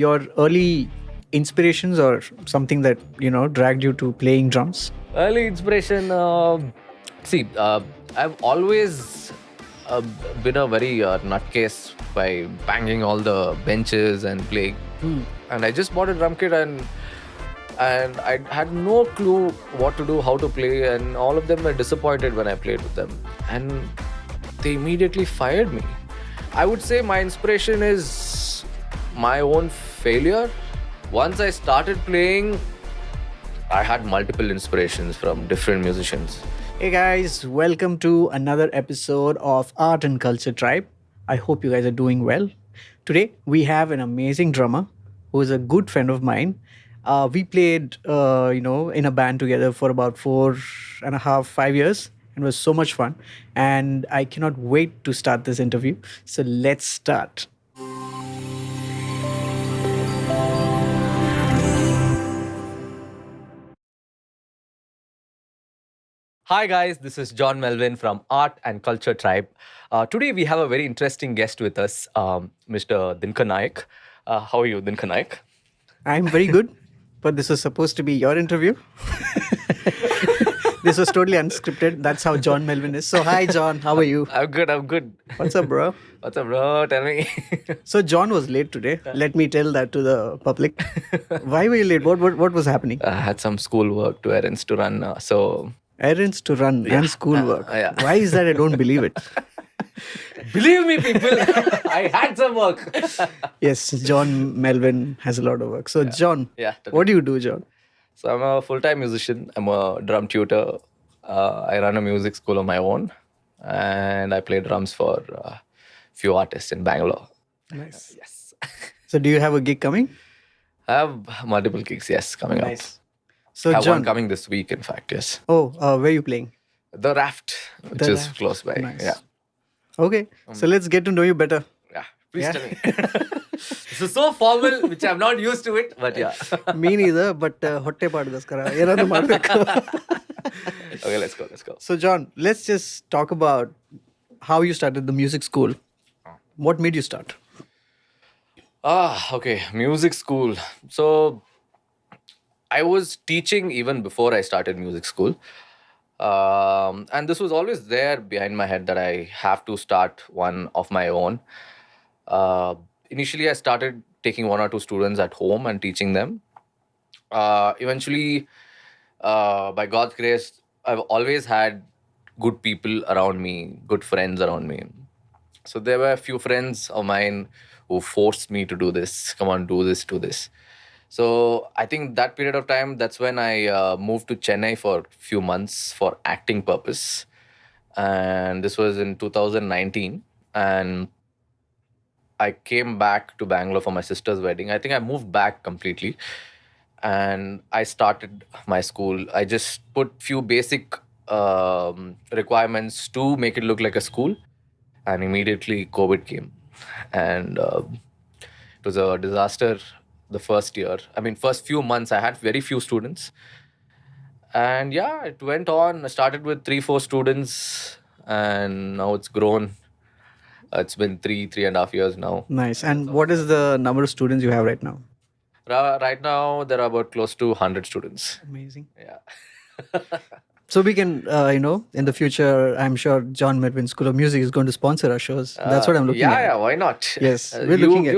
Your early inspirations or something that, dragged you to playing drums? Early inspiration. I've always uh, been a very nutcase by banging all the benches and playing. And I just bought a drum kit and I had no clue what to do, how to play, and all of them were disappointed when I played with them, and they immediately fired me. I would say my inspiration is my own failure. Once I started playing, I had multiple inspirations from different musicians. Hey guys, welcome to another episode of Art and Culture Tribe. I hope you guys are doing well. Today we have an amazing drummer who is a good friend of mine. We played, in a band together for about 4.5, 5 years. It was so much fun, and I cannot wait to start this interview. So let's start. Hi guys, this is John Melvin from Art and Culture Tribe. Today we have a very interesting guest with us, Mr. Dinkar Nayak. How are you, Dinkar Nayak? I'm very good, but this was supposed to be your interview. This was totally unscripted. That's how John Melvin is. So, hi, John. How are you? I'm good. What's up, bro? What's up, bro? Tell me. So, John was late today. Let me tell that to the public. Why were you late? What was happening? I had some school work to errands to run, so... Errands to run and schoolwork. Yeah. Why is that? I don't believe it. Believe me, people, I had some work. Yes, John Melvin has a lot of work. So, John, what do you do, John? So I'm a full-time musician. I'm a drum tutor. I run a music school of my own, and I play drums for a few artists in Bangalore. Nice. Yes. So, do you have a gig coming? I have multiple gigs, yes, coming up. So, I have John, one coming this week, in fact, yes. where are you playing? The Raft, which The is Raft. close by. Nice. Yeah. Okay, so let's get to know you better. Yeah. Please Yeah. tell me. This is so formal, which I'm not used to it, but yeah. Me neither, but ಹೊಟ್ಟೆ ಪಾಡ್ಗೋಸ್ಕರ ಏನಾದ್ರು ಮಾಡ್ಬೇಕು. Okay, let's go. So, John, let's just talk about how you started the music school. What made you start? Okay. Music school. So, I was teaching even before I started music school. And this was always there behind my head that I have to start one of my own. Initially, I started taking one or two students at home and teaching them. Eventually, by God's grace, I've always had good people around me, good friends around me. So there were a few friends of mine who forced me to do this. Come on, do this. So I think that period of time, that's when I moved to Chennai for a few months for acting purpose. And this was in 2019. And I came back to Bangalore for my sister's wedding. I think I moved back completely. And I started my school. I just put few basic requirements to make it look like a school. And immediately COVID came. And it was a disaster the first year. I mean, first few months, I had very few students. And yeah, it went on. I started with 3-4 students, and now it's grown. It's been 3.5 years now. Nice. And what is the number of students you have right now? Right now, there are about close to 100 students. Amazing. Yeah. So we can, in the future, I'm sure John Melvin School of Music is going to sponsor our shows. That's what I'm looking at. Yeah, why not? Yes, we're looking at.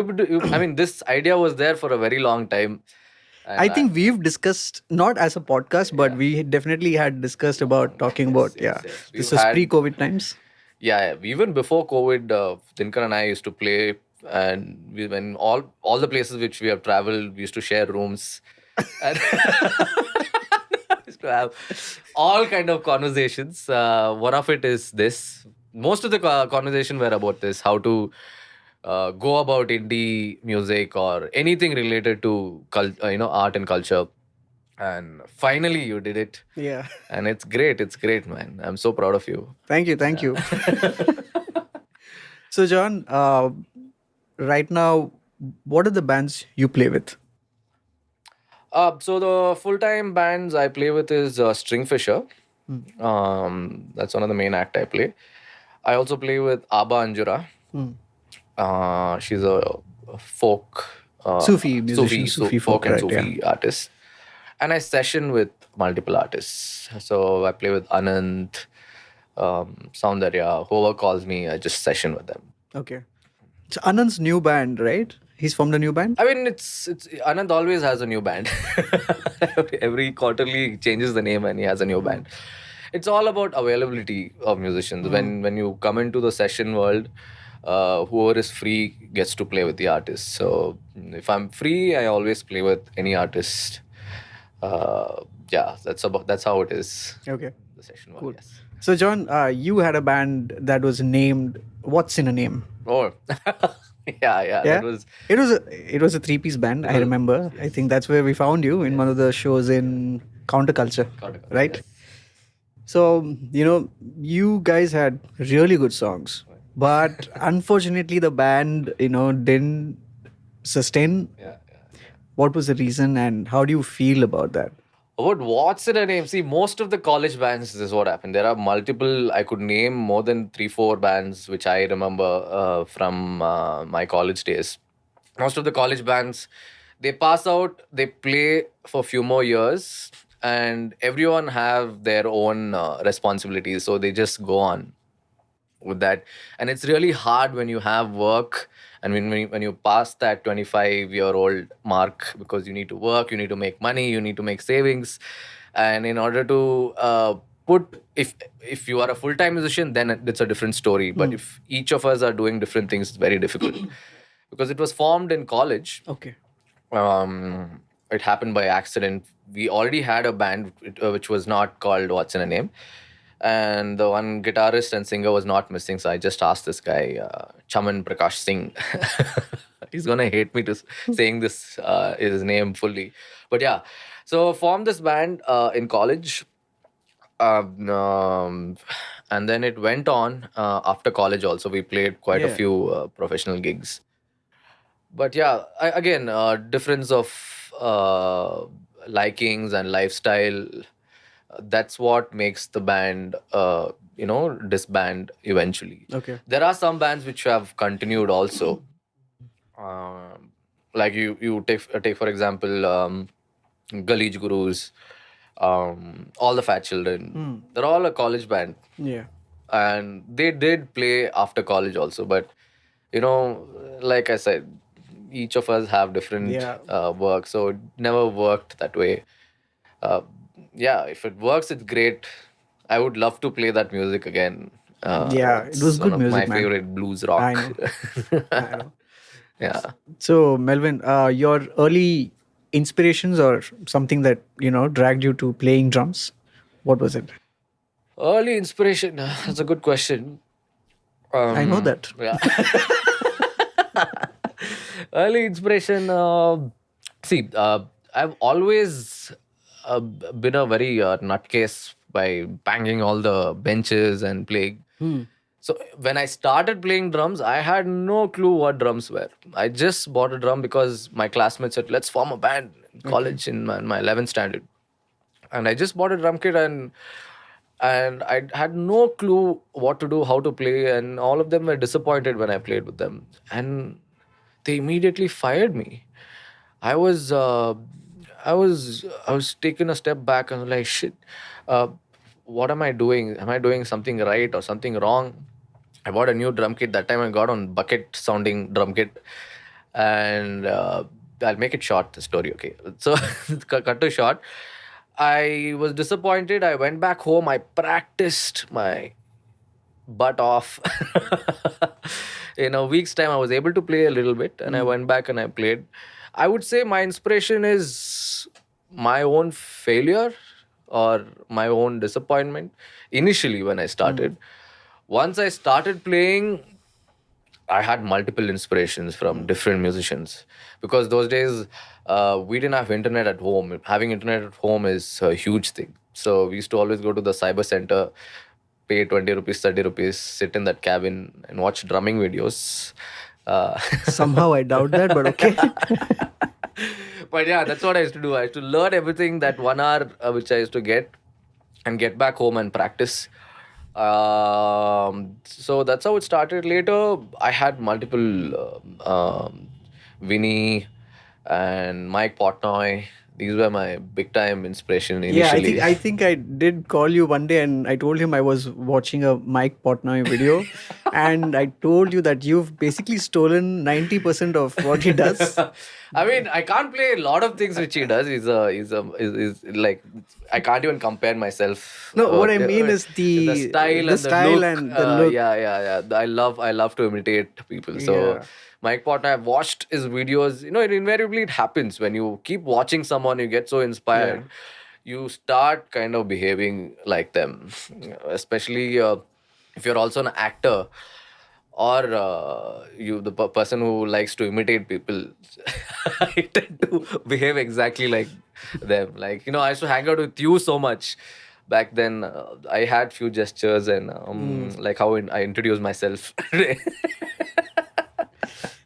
I mean, this idea was there for a very long time. And I think we've discussed, not as a podcast, but we definitely had discussed about talking about, yes. This We've was had- pre-COVID times. Yeah, even before COVID, Dinkar and I used to play, and when all the places which we have traveled, we used to share rooms. And used to have all kind of conversations. One of it is this. Most of the conversation were about this: how to go about indie music or anything related to art and culture. And finally, you did it. Yeah. And it's great, man. I'm so proud of you. Thank you. So, John, right now, what are the bands you play with? So the full-time bands I play with is Stringfisher. That's one of the main act I play. I also play with Abba Anjura. She's a folk Sufi musician, Sufi folk folk, and right? Yeah. Sufi artists. And I session with multiple artists. So I play with Anand, Soundarya, whoever calls me, I just session with them. Okay. So Anand's new band, right? He's from the new band. I mean, it's Anand always has a new band. Every quarterly he changes the name and he has a new band. It's all about availability of musicians. When you come into the session world, whoever is free gets to play with the artist. So if I'm free, I always play with any artist. Yeah, that's how it is. Okay. The session world. Cool. Yes. So John, you had a band that was named What's in a Name? Oh, yeah. Yeah. That was It was a three-piece band. I remember. I think that's where we found you in one of the shows in Counterculture, right? yes. So, you guys had really good songs, but unfortunately, the band, didn't sustain. Yeah. What was the reason, and how do you feel about that? About what's in a name? See, most of the college bands, this is what happened. There are multiple, I could name more than 3, 4 bands which I remember from my college days. Most of the college bands, they pass out, they play for a few more years, and everyone have their own responsibilities. So they just go on with that. And it's really hard when you have work and when you pass that 25-year-old mark, because you need to work, you need to make money, you need to make savings. And in order to put if you are a full-time musician, then it's a different story. But if each of us are doing different things, it's very difficult. Because it was formed in college. Okay. It happened by accident. We already had a band which was not called What's in a Name, and the one guitarist and singer was not missing. So I just asked this guy, Chaman Prakash Singh. He's gonna hate me to saying this his name fully, but yeah. So formed this band in college, and then it went on after college. Also, we played quite a Yeah. few professional gigs. But yeah, again, difference of likings and lifestyle. That's what makes the band, disband eventually. Okay. There are some bands which have continued also. Like you take for example, Galeej Gurus, all the Fat Children. They're all a college band. Yeah. And they did play after college also, but like I said, each of us have different Yeah. work, so it never worked that way. Yeah, if it works, it's great. I would love to play that music again. Yeah, it was It's one good of music, my man. favorite blues rock. I know. I know. Yeah. So, Melvin, your early inspirations or something that, dragged you to playing drums? What was it? Early inspiration. That's a good question. I know that. Yeah. Early inspiration. See, I've always been a very nutcase by banging all the benches and playing. So when I started playing drums, I had no clue what drums were. I just bought a drum because my classmates said, "Let's form a band in college in my 11th standard." And I just bought a drum kit, and I had no clue what to do, how to play, and all of them were disappointed when I played with them, and they immediately fired me. I was taken a step back and like, shit, uh, what am I doing? Am I doing something right or something wrong? I bought a new drum kit. That time I got on bucket sounding drum kit, and I'll make it short, the story, okay? So cut to short. I was disappointed. I went back home. I practiced my butt off. In a week's time, I was able to play a little bit, and I went back and I played. I would say my inspiration is my own failure or my own disappointment initially when I started. Once I started playing, I had multiple inspirations from different musicians, because those days we didn't have internet at home. Having internet at home is a huge thing. So we used to always go to the cyber center, pay 20 rupees, 30 rupees, sit in that cabin and watch drumming videos. Somehow I doubt that, but okay. But yeah, that's what I used to do. I used to learn everything that 1 hour which I used to get, and get back home and practice. So that's how it started. Later, I had multiple Vinny, and Mike Portnoy. These were my big time inspiration Yeah, initially. I think I did call you one day and I told him I was watching a Mike Portnoy video, and I told you that you've basically stolen 90% of what he does. I mean, I can't play a lot of things which he does. Is like I can't even compare myself. No, what I mean is The style the and the style look. and the look. Yeah. I love to imitate people. So Yeah. Mike Potter, I've watched his videos. You know, it invariably it happens when you keep watching someone, you get so Yeah. inspired, you start kind of behaving like them. Especially if you're also an actor, or you the person who likes to imitate people. I tend to behave exactly like them. Like, you know, I used to hang out with you so much back then. I had few gestures and like how I introduce myself.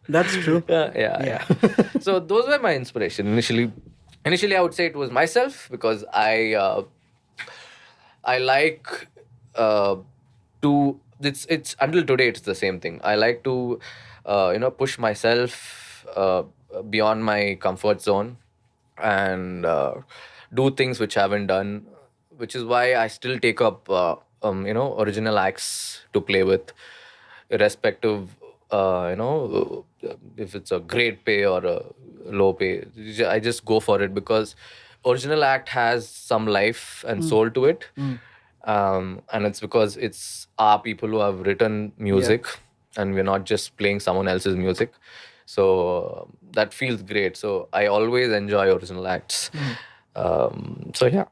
That's true. Yeah. So those were my inspiration initially. Initially, I would say it was myself, because I like to. It's until today it's the same thing. I like to push myself beyond my comfort zone, and do things which I haven't done, which is why I still take up original acts to play with, irrespective if it's a great pay or a low pay. I just go for it because original act has some life and soul to it. And it's because it's our people who have written music, and we're not just playing someone else's music. So that feels great. So I always enjoy original acts. So yeah,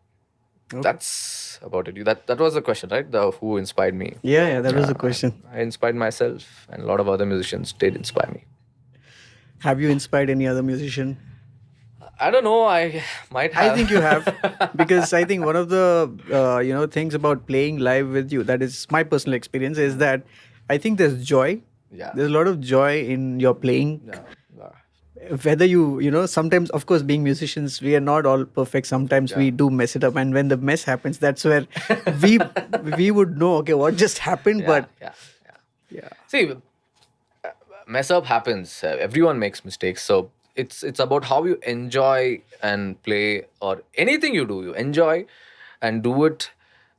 that's about it. That was the question, right? The who inspired me. Yeah, that was the question. I inspired myself, and a lot of other musicians did inspire me. Have you inspired any other musician? I don't know. I might have. I think you have, because I think one of the things about playing live with you, that is my personal experience, is that I think there's joy. Yeah. There's a lot of joy in your playing. Yeah. Whether sometimes, of course, being musicians, we are not all perfect. Sometimes we do mess it up, and when the mess happens, that's where we we would know, okay, what just happened. But yeah. See, mess up happens. Everyone makes mistakes. So it's about how you enjoy and play, or anything you do, you enjoy and do it.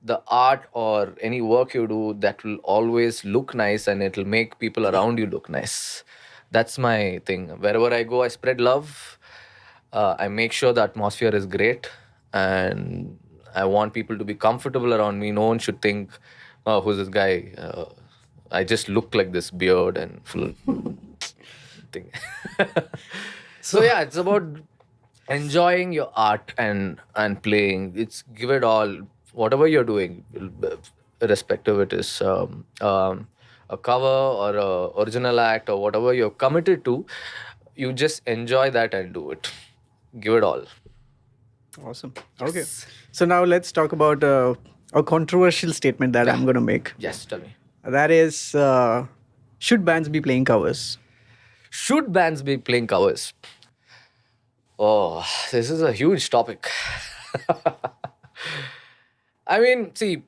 The art or any work you do, that will always look nice, and it'll make people around you look nice. That's my thing. Wherever I go, I spread love. I make sure the atmosphere is great, and I want people to be comfortable around me. No one should think, "Oh, who's this guy?" I just look like this beard and full thing. So yeah, it's about enjoying your art and playing. It's give it all, whatever you're doing, irrespective it is a cover or a original act or whatever you're committed to. You just enjoy that and do it. Give it all. Awesome. Okay. So now let's talk about a controversial statement that I'm going to make. Yes, tell me. That is, should bands be playing covers? Should bands be playing covers? Oh, this is a huge topic. I mean, see,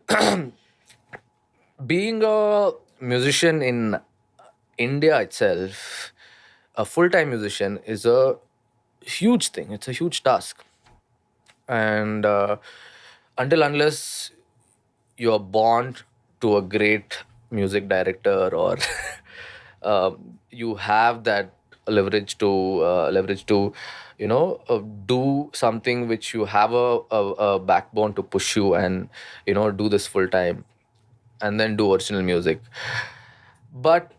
being a musician in India itself, a full-time musician is a huge thing. It's a huge task. And until unless you're born to a great music director, or you have that leverage to do something which you have a backbone to push you, and do this full time, and then do original music. But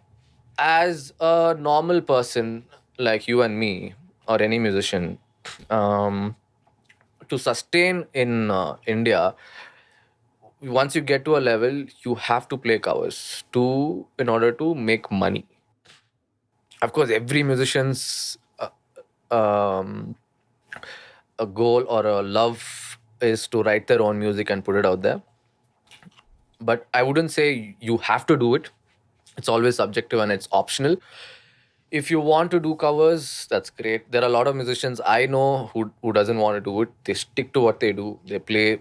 as a normal person like you and me, or any musician, to sustain in India, once you get to a level, you have to play covers to in order to make money. Of course, every musician's um, a goal or a love is to write their own music and put it out there. But I wouldn't say you have to do it. It's always subjective and it's optional. If you want to do covers, that's great. There are a lot of musicians I know who doesn't want to do it. They stick to what they do. They play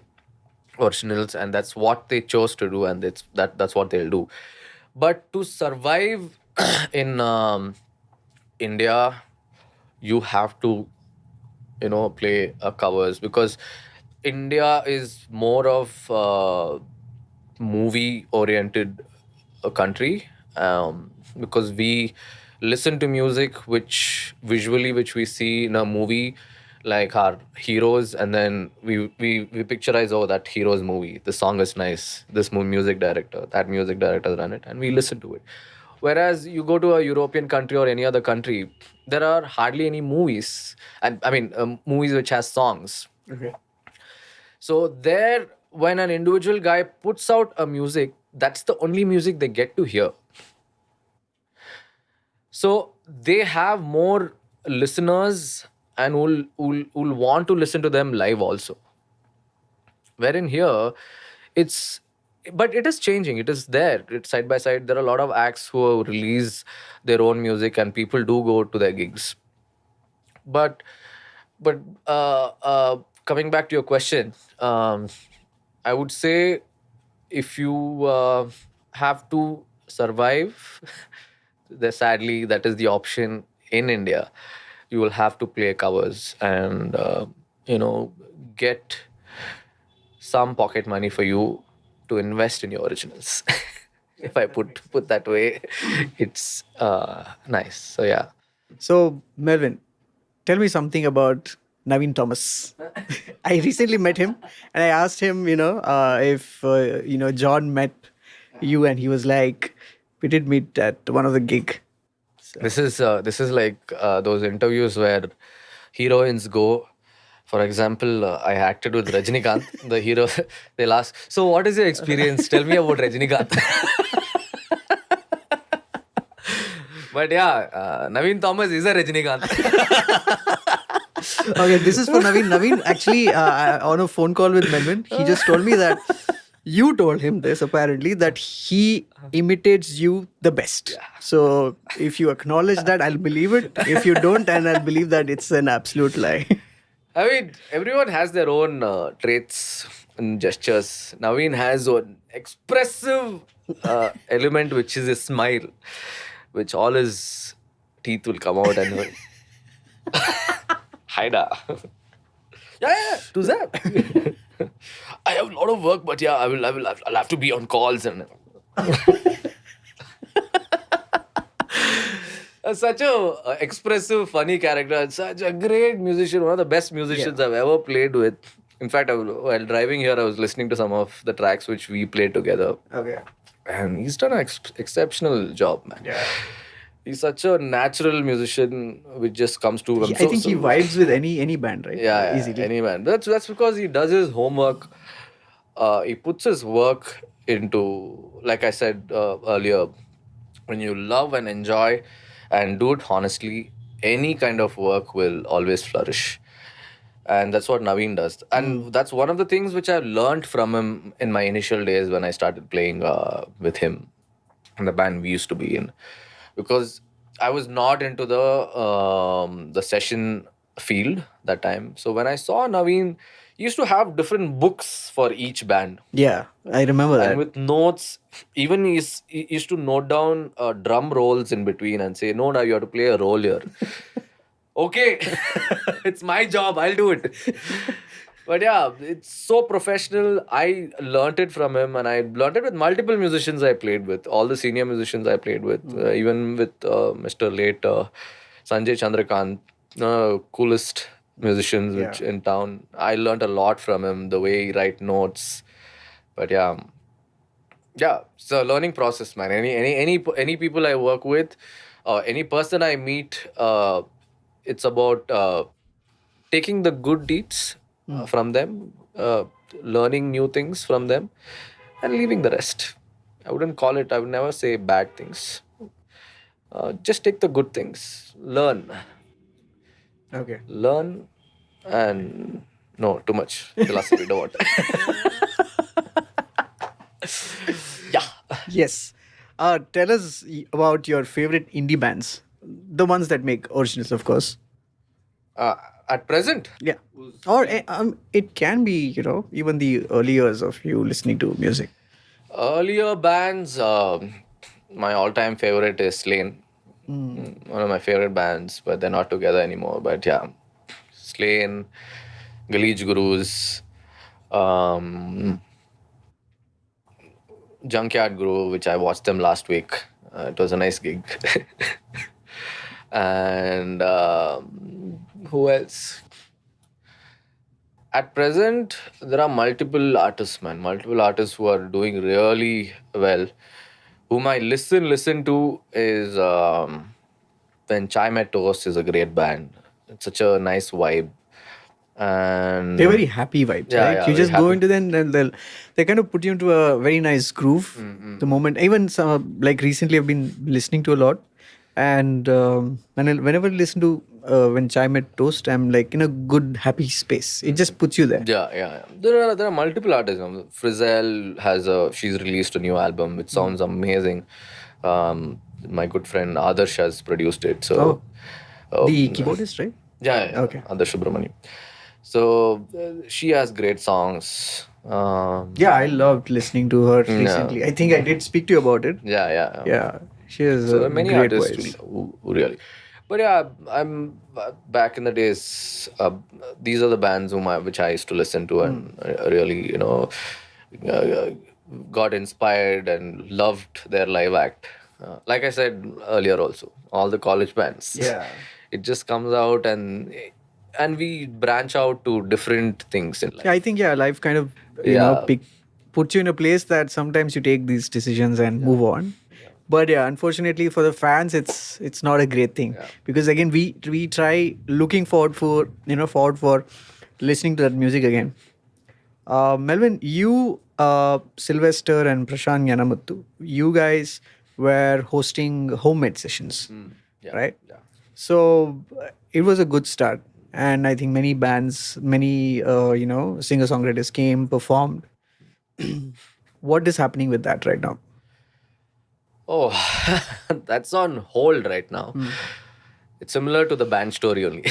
originals, and that's what they chose to do, and that's what they'll do. But to survive in India, you have to, play covers, because India is more of movie oriented country, because we listen to music which we see in a movie, like our heroes, and then we picturize, oh, that hero's movie, the song is nice, this music director, that music director run it, and we listen to it. Whereas you go to a European country or any other country, there are hardly any movies, and I mean, movies which has songs. Okay. So there, when an individual guy puts out a music, that's the only music they get to hear. So they have more listeners, and will want to listen to them live also. Wherein here, it's but it is changing. It is there. It's side by side. There are a lot of acts who release their own music, and people do go to their gigs. But but coming back to your question, I would say, if you have to survive, sadly that is the option in India. You will have to play covers, and you know get some pocket money for you to invest in your originals. If I put that way, it's nice. So yeah. So, Melvin, tell me something about Naveen Thomas. I recently met him and I asked him, if, John met you, and he was like, we did meet at one of the gig. This is like those interviews where heroines go. For example, I acted with Rajinikanth, the hero. They'll ask, "So, what is your experience? Tell me about Rajinikanth." But yeah, Naveen Thomas is a Rajinikanth. Okay, this is for Naveen. Naveen, actually, on a phone call with Melvin, he just told me that you told him this, apparently, that he imitates you the best. So if you acknowledge that, I'll believe it. If you don't, and I'll believe that it's an absolute lie. I mean, everyone has their own traits and gestures. Naveen has one expressive element, which is a smile, which all his teeth will come out and Haida. Yeah, to that. I have a lot of work, but yeah, I'll have to be on calls and. Such a expressive, funny character. Such a great musician. One of the best musicians I've ever played with. In fact, while driving here, I was listening to some of the tracks which we played together. Okay. And he's done an exceptional job, man. Yeah. He's such a natural musician, which just comes to. I think he vibes with any band, right? Yeah, Easily. any man. That's because he does his homework. He puts his work into, like I said earlier, when you love and enjoy and do it honestly, any kind of work will always flourish. And that's what Naveen does. And that's one of the things which I learned from him in my initial days when I started playing with him in the band we used to be in. Because I was not into the session field that time. So when I saw Naveen, he used to have different books for each band. Yeah, I remember that. And with notes, even he used to note down drum rolls in between and say, no, now you have to play a roll here. Okay, it's my job, I'll do it. But yeah, it's so professional. I learnt it from him, and I learnt it with multiple musicians I played with, all the senior musicians I played with, even with Mr. Late Sanjay Chandrakant, coolest musicians which in town. I learnt a lot from him, the way he write notes. But yeah, it's a learning process, man. Any people I work with, any person I meet, it's about taking the good deeds from them, learning new things from them, and leaving the rest. I would never say bad things. Just take the good things, learn, Okay. and no, too much philosophy. Don't want. Yeah. Yes. Tell us about your favorite indie bands, the ones that make originals, of course. At present, Yeah. Or it can be, even the early years of you listening to music. earlier bands, my all-time favorite is Slane. One of my favorite bands, but they're not together anymore. But yeah, Slain, Galeej Gurus, um, Junkyard Guru, which I watched them last week. It was a nice gig. And who else? At present, there are multiple artists, man. Multiple artists who are doing really well. Whom I listen to is when Chai Met Toast is a great band. It's such a nice vibe. And They're very happy vibes, yeah, right? yeah, You very just go happy. into them and they kind of put you into a very nice groove. The moment, even some like recently, I've been listening to a lot, and whenever I listen to when Chai Met Toast, I'm like in a good happy space. It just puts you there. Yeah, yeah, yeah. There are multiple artists. Frizzell has she's released a new album which sounds amazing. My good friend Adarsh has produced it. So The keyboardist, right? yeah, yeah, Okay. Adarsh Subramani. So she has great songs. Yeah, I loved listening to her Yeah. recently. I think I did speak to you about it. Yeah, yeah. Yeah, she has So a there are many great artists voice. who really. But yeah, I'm back in the days. These are the bands which I used to listen to and really, uh, got inspired and loved their live act. Like I said earlier, also all the college bands. Yeah. It just comes out and we branch out to different things in Yeah, I life. think life kind of Yeah. puts you in a place that sometimes you take these decisions and move on. But yeah, unfortunately for the fans, it's not a great thing Yeah. because again we try looking forward for listening to that music again. Melvin, you, Sylvester, and Prashant Yanamuttu, you guys were hosting homemade sessions, Yeah. right? Yeah. So it was a good start, and I think many bands, many singer songwriters came, performed. What is happening with that right now? Oh, that's on hold right now. It's similar to the band story only.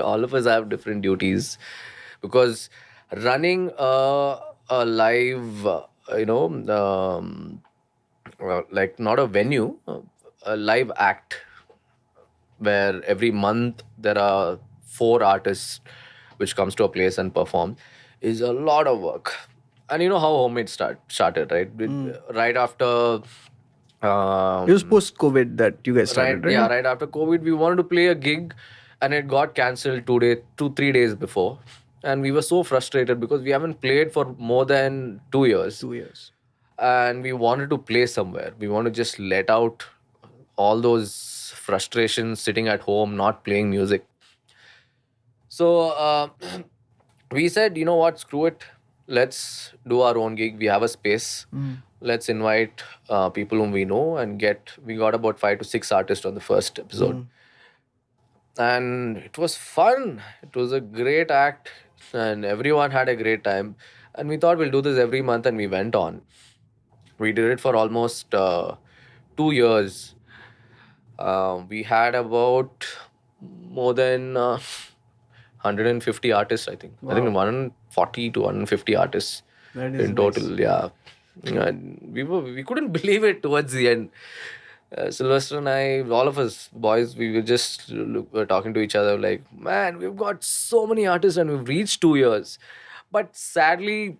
All of us have different duties because running a live, like not a venue, a live act where every month there are 4 artists which comes to a place and perform is a lot of work. And you know how homemade started, right? Right after It was um, post COVID that you guys right, started, yeah, right? right after COVID, we wanted to play a gig, and it got cancelled 3 days before, and we were so frustrated because we haven't played for more than 2 years, 2 years. and we wanted to play somewhere. We want to just let out all those frustrations sitting at home, not playing music. So we said, you know what, screw it. Let's do our own gig. We have a space. Let's invite people whom we know and get. We got about 5 to 6 artists on the first episode, and it was fun. It was a great act, and everyone had a great time. And we thought we'll do this every month, and we went on. We did it for almost 2 years. We had about more than 150 artists, I think. I think Wow. 140 to 150 artists That is in nice. total. Yeah. And we couldn't believe it towards the end. Sylvester and I, all of us boys, we were just were talking to each other like, man, we've got so many artists and we've reached 2 years. But sadly,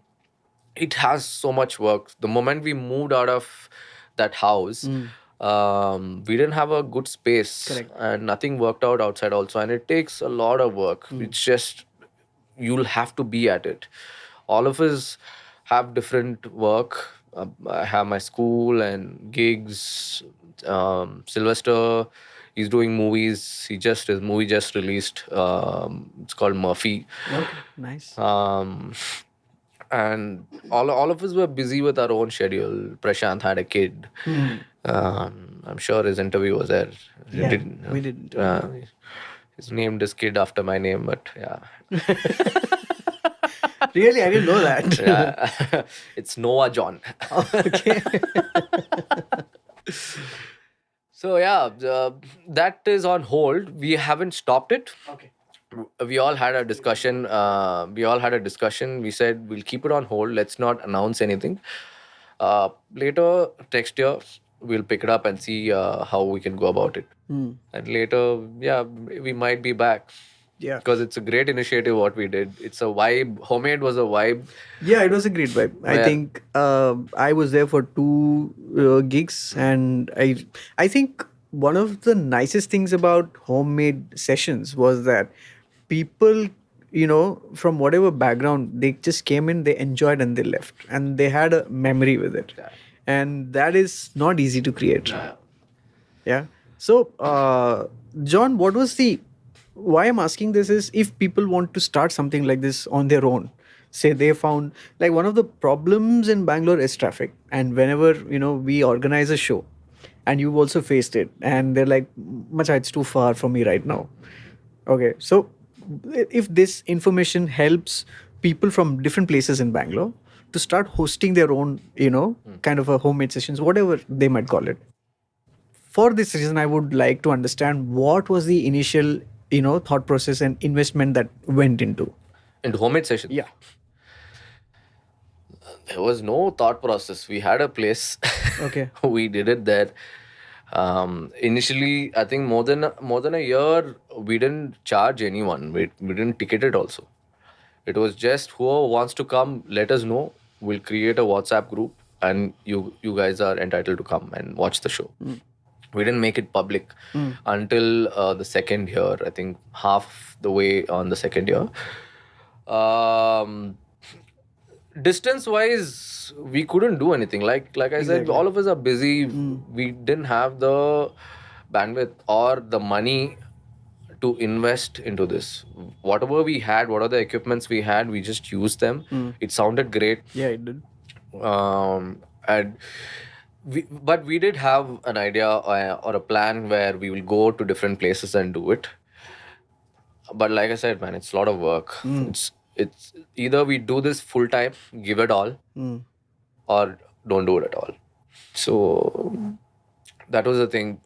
it has so much work. The moment we moved out of that house, we didn't have a good space, Correct. and nothing worked out outside also. And it takes a lot of work. It's just you'll have to be at it. All of us have different work. I have my school and gigs. Sylvester, he's doing movies. His movie just released. It's called Murphy. Okay, nice. And all of us were busy with our own schedule. Prashant had a kid. I'm sure his interview was there. He Yeah, didn't, we did. he's named his kid after my name, but yeah. Really, I didn't know that. Yeah. It's Noah John. Okay. So yeah, that is on hold. We haven't stopped it. Okay. We all had a discussion. We said we'll keep it on hold. Let's not announce anything. Later next year, we'll pick it up and see how we can go about it. And later, yeah, we might be back. Yeah. Because it's a great initiative what we did. It's a vibe. Homemade was a vibe. Yeah, it was a great vibe. I think I was there for two gigs, and I think one of the nicest things about homemade sessions was that people, from whatever background, they just came in, they enjoyed, and they left, and they had a memory with it, and that is not easy to create. Yeah. So, John, what was the why I'm asking this is if people want to start something like this on their own, say they found like one of the problems in Bangalore is traffic. And whenever, we organize a show and you've also faced it and they're like, Macha, it's too far for me right now. Okay. So if this information helps people from different places in Bangalore to start hosting their own, kind of a homemade sessions, whatever they might call it, for this reason I would like to understand what was the initial thought process and investment that went into homemade sessions. Yeah. There was no thought process. We had a place. Okay. We did it there. Initially, I think more than a year, we didn't charge anyone. We didn't ticket it also. It was just whoever wants to come, let us know. We'll create a WhatsApp group, and you guys are entitled to come and watch the show. We didn't make it public until the second year. I think half the way on the second year. Distance wise, we couldn't do anything. Like I said, all of us are busy. We didn't have the bandwidth or the money to invest into this. Whatever we had, what are the equipments we had, we just used them. It sounded great. Yeah, it did. And but we did have an idea or a plan where we will go to different places and do it. But like I said, man, it's a lot of work. It's either we do this full time, give it all, or don't do it at all. So that was the thing.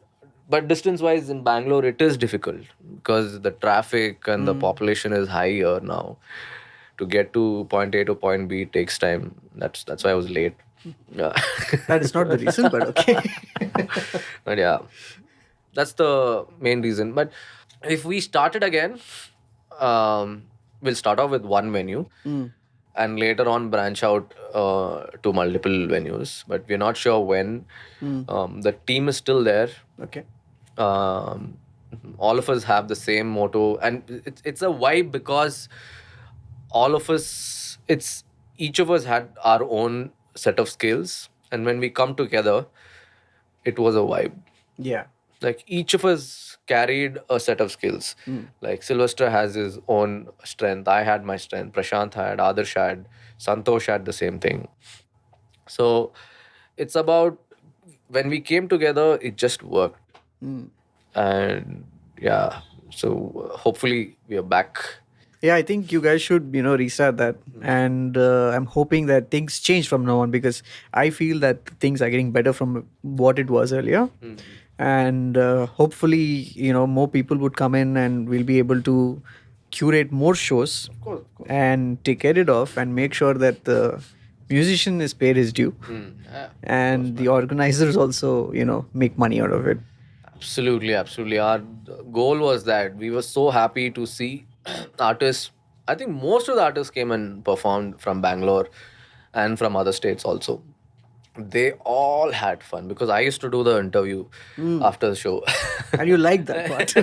But distance wise in Bangalore, it is difficult because the traffic and the population is high here now. To get to point A to point B takes time. That's why I was late. Yeah. That is not the reason, but okay. But yeah, that's the main reason. But if we started again, we'll start off with one venue and later on branch out to multiple venues. But we're not sure when. The team is still there. Okay. All of us have the same motto, and it's a vibe because all of us, each of us had our own set of skills, and when we come together, it was a vibe. Yeah. Like each of us carried a set of skills. Like Sylvester has his own strength. I had my strength. Prashant had. Adarsh had. Santosh had the same thing. So it's about when we came together, it just worked. And yeah, so hopefully we are back. Yeah, I think you guys should, restart that. And I'm hoping that things change from now on because I feel that things are getting better from what it was earlier. And hopefully, more people would come in and we'll be able to curate more shows and take it off and make sure that the musician is paid his due and the organizers also, make money out of it. Absolutely, absolutely. Our goal was that we were so happy to see artists. I think most of the artists came and performed from Bangalore and from other states also. They all had fun because I used to do the interview after the show. And you like that part.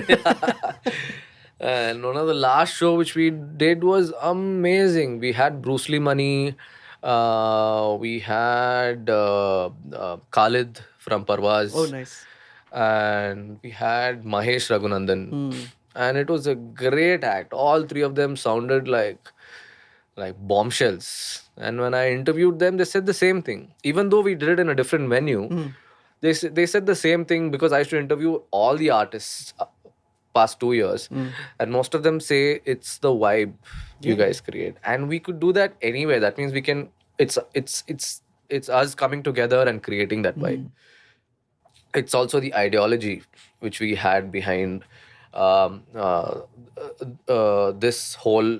And one of the last show which we did was amazing. We had Bruce Lee money. We had Khalid from Parvaz. Oh, nice. And we had Mahesh Raghunandan. And it was a great act. All three of them sounded like bombshells. And when I interviewed them, they said the same thing. Even though we did it in a different venue, they said the same thing because I used to interview all the artists past 2 years, and most of them say it's the vibe you guys create, and we could do that anywhere. That means we can. It's us coming together and creating that vibe. It's also the ideology which we had behind this whole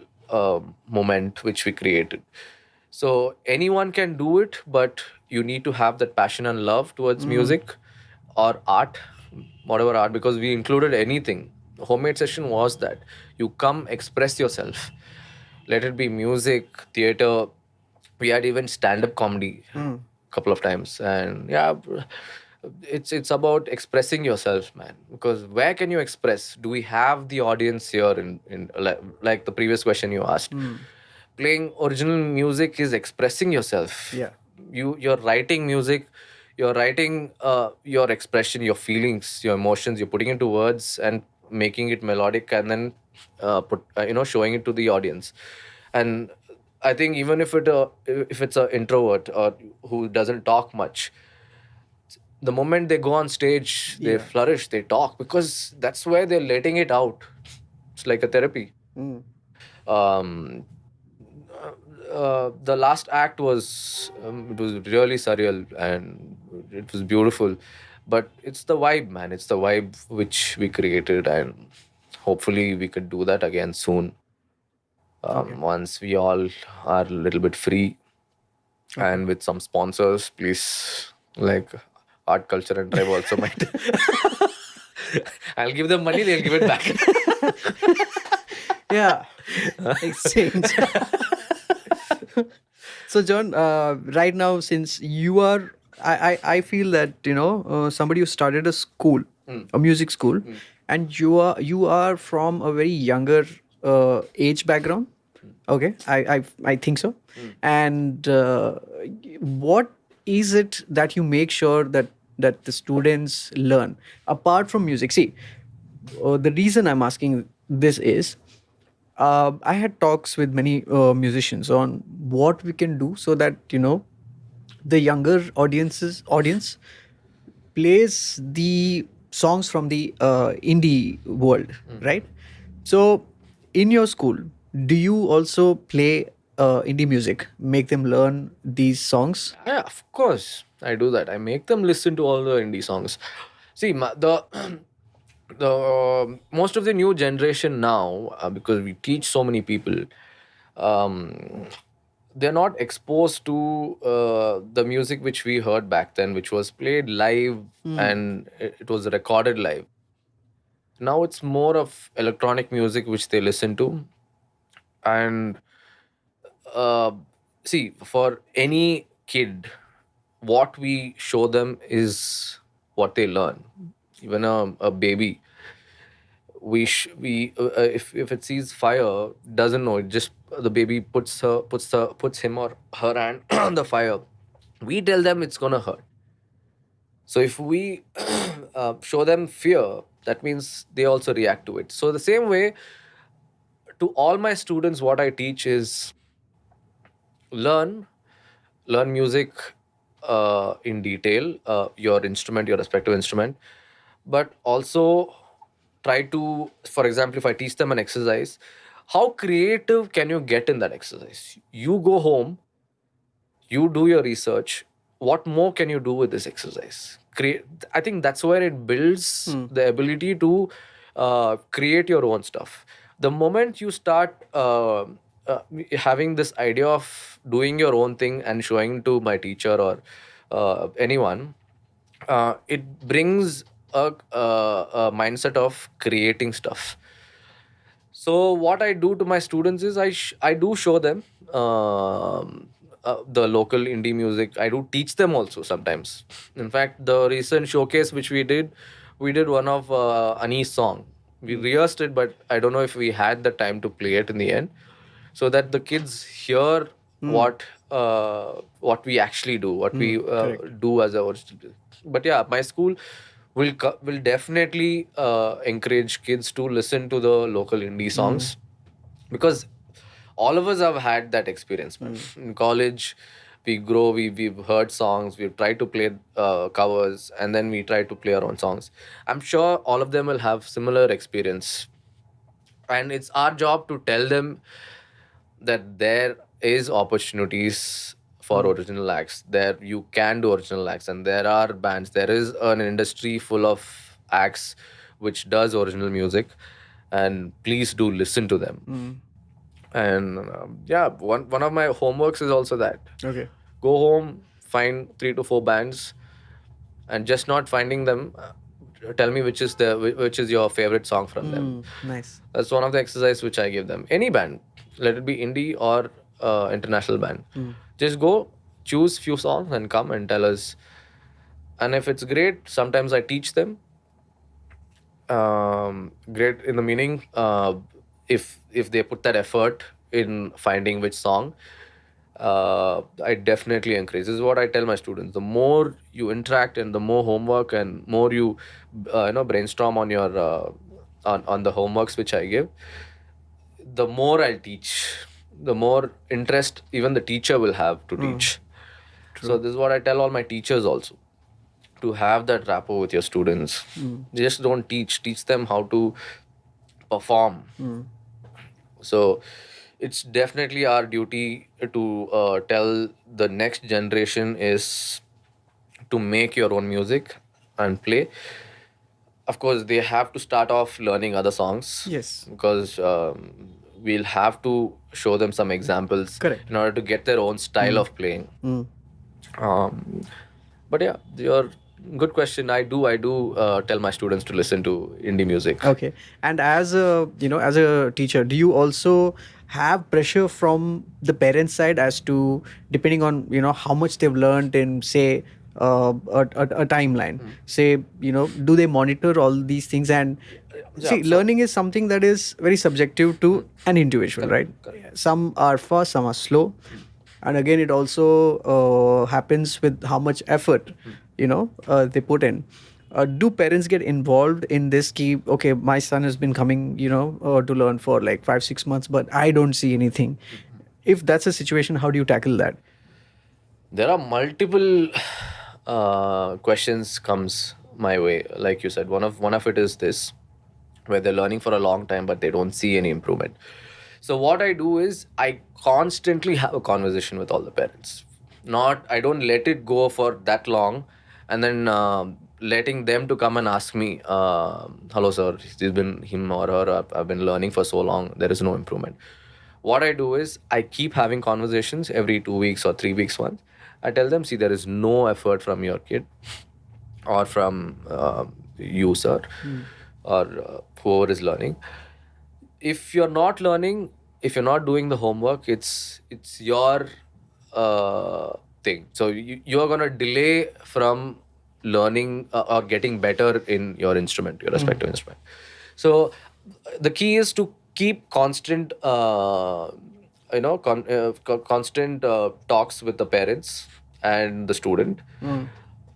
moment which we created. So anyone can do it, but you need to have that passion and love towards music. or art, whatever art, because we included anything. Homemade session was that you come express yourself. Let it be music, theater. We had even stand-up comedy couple of times, and yeah, it's about expressing yourself, man. Because where can you express? Do we have the audience here? In like the previous question you asked, playing original music is expressing yourself. Yeah. You're writing music, you're writing your expression, your feelings, your emotions, you're putting into words and making it melodic, and then showing it to the audience. And I think even if it's an introvert or who doesn't talk much, the moment they go on stage, they Yeah. flourish, they talk, because that's where they're letting it out. It's like a therapy. um the last act was it was really surreal and it was beautiful, but it's the vibe, man. It's the vibe which we created, and hopefully we could do that again soon, Okay. once we all are a little bit free and with some sponsors, please. Like art culture and tribe also might. I'll give them money, they'll give it back. Yeah. Exchange. So, John, right now, since you are, I feel that somebody who started a school, a music school, and you are from a very younger age background. Okay, I think so. And what is it that you make sure that the students learn apart from music? See, the reason I'm asking this is I had talks with many musicians on what we can do so that the younger audience plays the songs from the indie world, right? So, in your school, do you also play indie music? Make them learn these songs? Yeah, of course. I do that. I make them listen to all the indie songs. See, the most of the new generation now, because we teach so many people, um, they're not exposed to the music which we heard back then, which was played live and it was recorded live. Now it's more of electronic music which they listen to, and uh, see, for any kid, what we show them is what they learn. Even a baby, if it sees fire, doesn't know it, just the baby puts him or her hand on the fire. We tell them it's gonna hurt. So if we show them fear, that means they also react to it. So the same way, to all my students, what I teach is learn learn music in detail, your instrument, your respective instrument, but also try to, for example, if I teach them an exercise, how creative can you get in that exercise? You go home, you do your research. What more can you do with this exercise? Create. I think that's where it builds the ability to create your own stuff. The moment you start having this idea of doing your own thing and showing to my teacher or anyone, it brings a mindset of creating stuff. So what I do to my students is I do show them the local indie music. I do teach them also sometimes. In fact, the recent showcase which we did one of Ani's song. We rehearsed it, but I don't know if we had the time to play it in the end, so that the kids hear what we actually do, what we Correct. do as our. But yeah, my school will definitely encourage kids to listen to the local indie songs, because all of us have had that experience, man. In college, we grow, we've heard songs, we've tried to play covers, and then we try to play our own songs. I'm sure all of them will have similar experience, and it's our job to tell them that there is opportunities for original acts, there you can do original acts, and there are bands, there is an industry full of acts which does original music, and please do listen to them. And yeah, one of my homeworks is also that Okay. go home, find 3 to 4 bands, and just not finding them. Tell me which is your favorite song from them. Nice. That's one of the exercise which I give them. Any band, let it be indie or international band, just go choose few songs and come and tell us. And if it's great, sometimes I teach them. Great in the meaning, if they put that effort in finding which song, I definitely encourage. This is what I tell my students: the more you interact and the more homework and more you brainstorm on your on the homeworks which I give, the more I'll teach, the more interest even the teacher will have to teach. So this is what I tell all my teachers also, to have that rapport with your students. Just don't teach them how to perform. So it's definitely our duty to tell the next generation is to make your own music and play. Of course, they have to start off learning other songs. Yes. Because we'll have to show them some examples. Correct. In order to get their own style of playing. But yeah, your good question. I do tell my students to listen to indie music. Okay. And as a as a teacher, do you also have pressure from the parents' side as to, depending on how much they've learned in, say, a timeline? Say, do they monitor all these things? And see, learning is something that is very subjective to an individual, right? Some are fast, some are slow. And again, it also happens with how much effort they put in. Do parents get involved in this? Key, okay, my son has been coming to learn for like 5-6 months, but I don't see anything. If that's a situation, how do you tackle that? There are multiple questions comes my way. Like you said, one of it is this, where they're learning for a long time but they don't see any improvement. So what I do is I constantly have a conversation with all the parents. I don't let it go for that long, and then letting them to come and ask me, hello sir, it's been him or her, I've been learning for so long, there is no improvement. What I do is I keep having conversations every 2 weeks or 3 weeks once. I tell them, see, there is no effort from your kid or from you, sir, or whoever is learning. If you're not learning, if you're not doing the homework, it's your thing. So you're gonna delay from learning or getting better in your instrument, your respective instrument. So the key is to keep constant constant talks with the parents and the student,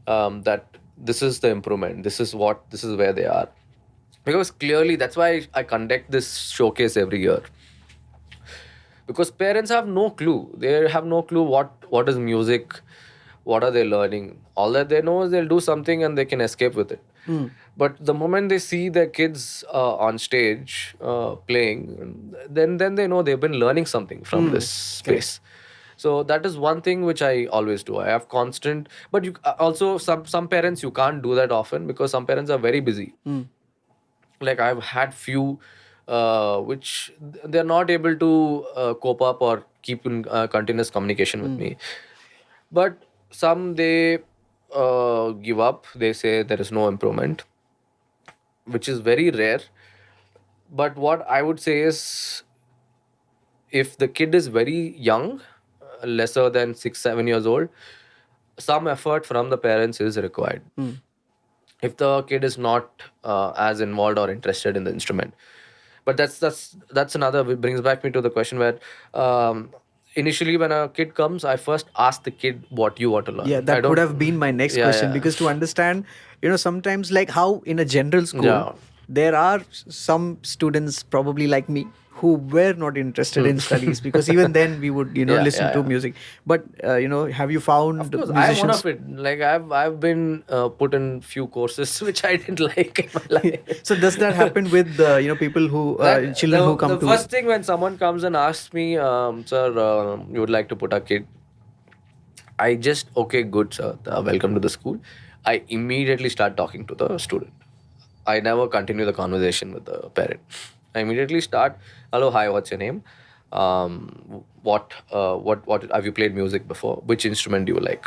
that this is the improvement, this is where they are. Because clearly, that's why I conduct this showcase every year. Because parents have no clue. They have no clue what is music, what are they learning. All that they know is they'll do something and they can escape with it. But the moment they see their kids on stage playing, then they know they've been learning something from this space. So that is one thing which I always do. I have constant, but you also some parents you can't do that often because some parents are very busy. Like I've had few which they're not able to cope up or keep in continuous communication with me. But some they give up. They say there is no improvement, which is very rare. But what I would say is, if the kid is very young, lesser than 6-7 years old, some effort from the parents is required. If the kid is not as involved or interested in the instrument. But that's another, which brings back me to the question where initially when a kid comes, I first ask the kid what you want to learn. Yeah, that would have been my next question. Because to understand, sometimes, like how in a general school, there are some students probably like me who were not interested in studies, because even then we would listen to music. But have you found Of course, I'm musicians? one of it. Like I've been put in few courses which I didn't like in my life. So does that happen with people who children who come the to? first thing when someone comes and asks me, sir, you would like to put a kid? I just, okay, good, sir. Welcome to the school. I immediately start talking to the student. I never continue the conversation with the parent. I immediately start, hello, hi, what's your name? What have you played music before? Which instrument do you like?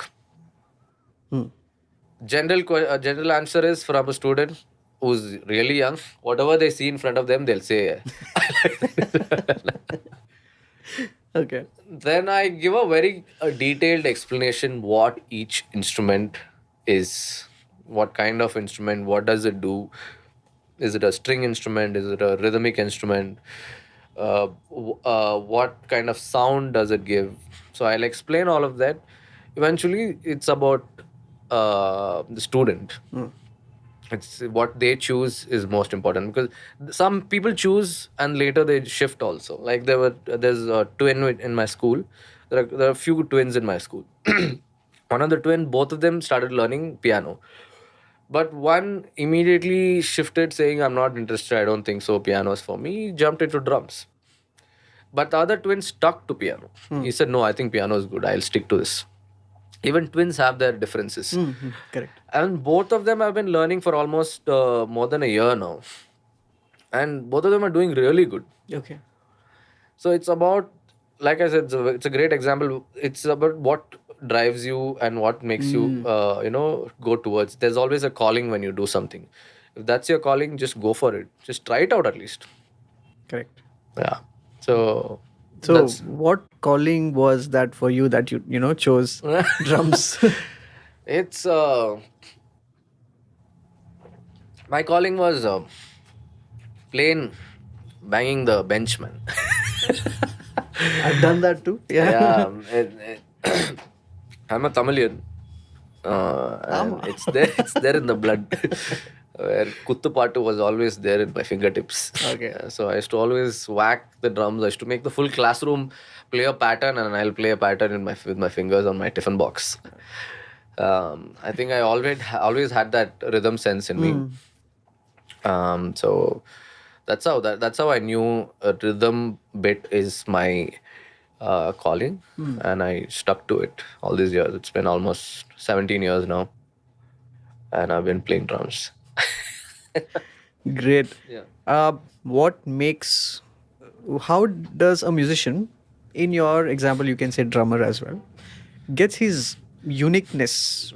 General answer is from a student who's really young. Whatever they see in front of them, they'll say. Okay. Then I give a very detailed explanation what each instrument is, what kind of instrument, what does it do, is it a string instrument, is it a rhythmic instrument, what kind of sound does it give. So I'll explain all of that. Eventually it's about the student. It's what they choose is most important, because some people choose and later they shift also. Like there's a twin in my school. There are a few twins in my school. One of the twin, both of them started learning piano, but one immediately shifted, saying, I'm not interested, I don't think so, piano is for me. He jumped into drums. But the other twin stuck to piano. He said, no, I think piano is good, I'll stick to this. Even twins have their differences. Correct. And both of them have been learning for almost more than a year now. And both of them are doing really good. Okay. So it's about, like I said, it's a great example. It's about what drives you and what makes you, go towards. There's always a calling when you do something. If that's your calling, just go for it. Just try it out at least. Correct. Yeah. So So, that's what calling was that for you that you chose drums? it's my calling was plain banging the benchman. I've done that too. Yeah. Yeah, I'm a Tamilian, and it's there in the blood. Where Kuttupattu was always there in my fingertips. Okay. So I used to always whack the drums. I used to make the full classroom play a pattern, and I'll play a pattern with my fingers on my tiffin box. I think I always had that rhythm sense in me. So that's how I knew a rhythm bit is my calling, and I stuck to it all these years. It's been almost 17 years now, and I've been playing drums. Great. Yeah. What makes, how does a musician, in your example, you can say drummer as well, gets his uniqueness?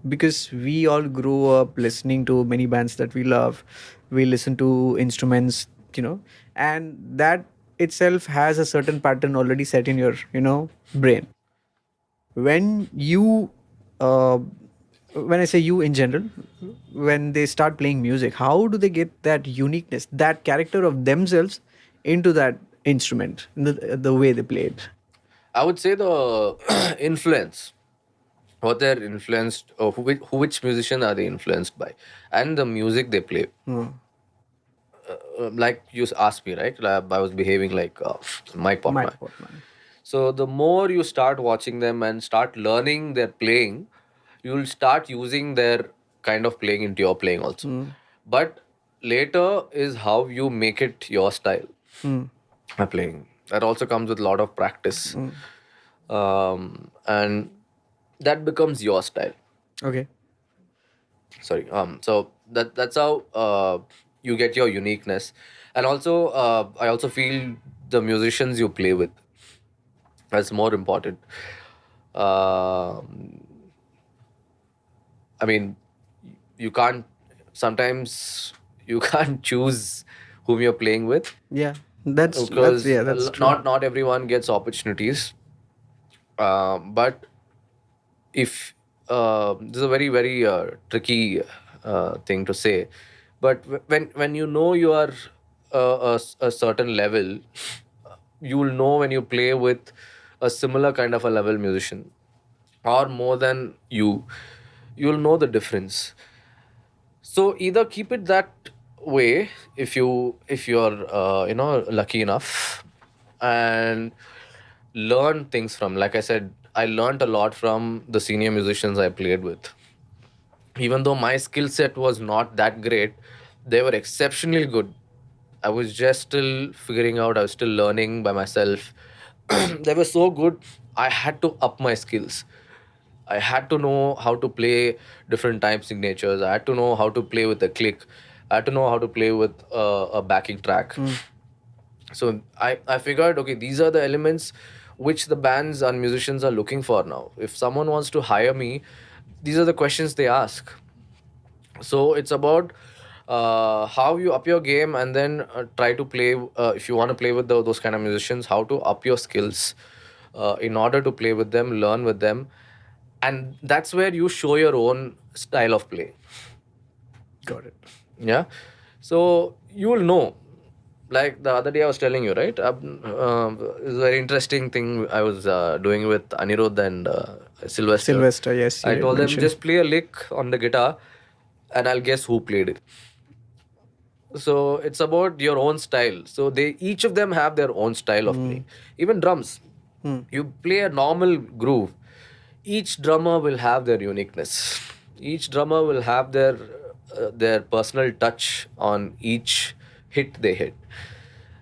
Because we all grew up listening to many bands that we love. We listen to instruments, and that itself has a certain pattern already set in your, brain. When you uh, when I say you in general, when they start playing music, how do they get that uniqueness, that character of themselves into that instrument, the way they play it? I would say the influence, what they're influenced, or which musician are they influenced by, and the music they play. Like you asked me, right? I was behaving like Mike Mike Portnoy. Portman. So the more you start watching them and start learning their playing, you'll start using their kind of playing into your playing also. But later is how you make it your style. Playing that also comes with a lot of practice, and that becomes your style. Okay. Sorry. So that's how you get your uniqueness, and also I also feel the musicians you play with, that's more important. um I mean, you can't, sometimes you can't choose whom you're playing with, Yeah. That's because yeah, that's true. not everyone gets opportunities. But if this is a very very tricky thing to say, but when you know you are a certain level, you will know when you play with a similar kind of a level musician or more than you'll know the difference. So either keep it that way if you're lucky enough, and learn things from, like I said, I learned a lot from the senior musicians I played with. Even though my skill set was not that great, they were exceptionally good. I was just still figuring out, I was still learning by myself. They were so good, I had to up my skills. I had to know how to play different time signatures. I had to know how to play with a click. I had to know how to play with a backing track. So I figured, okay, these are the elements which the bands and musicians are looking for now. If someone wants to hire me, these are the questions they ask. So it's about how you up your game, and then try to play, if you want to play with those kind of musicians, how to up your skills in order to play with them, learn with them. And that's where you show your own style of play. Got it. Yeah. So you will know. Like the other day I was telling you, right? It's a very interesting thing I was doing with Anirudh and Sylvester. Sylvester, yes. I You told them, mentioned. just play a lick on the guitar and I'll guess who played it. So it's about your own style. So they each of them have their own style of playing. Even drums. You play a normal groove. Each drummer will have their uniqueness. Each drummer will have their personal touch on each hit they hit.